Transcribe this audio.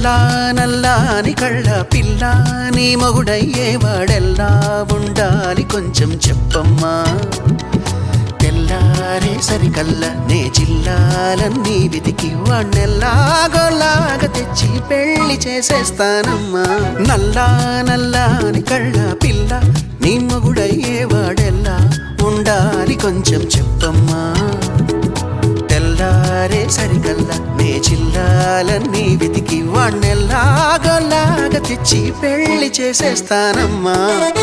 నల్లా నల్లాని కళ్ళ పిల్ల నీ మొగుడయ్యేవాడెల్లా ఉండాలి కొంచెం చెప్పమ్మా తెల్లారే సరికల్లా నే జిల్లాలన్నీ వెతికి వాణ్ణెల్లాగోలాగా తెచ్చి పెళ్లి చేసేస్తానమ్మా నల్లా నల్లాని కళ్ళ పిల్ల నీ మొగుడయ్యేవాడెల్లా ఉండాలి కొంచెం చెప్పమ్మా తెల్లారే సరికల్లా నే జిల్లాలన్నీ వెతికి వాణ్ణెల్లాగోలాగా తెచ్చి పెళ్లి చేసేస్తానమ్మా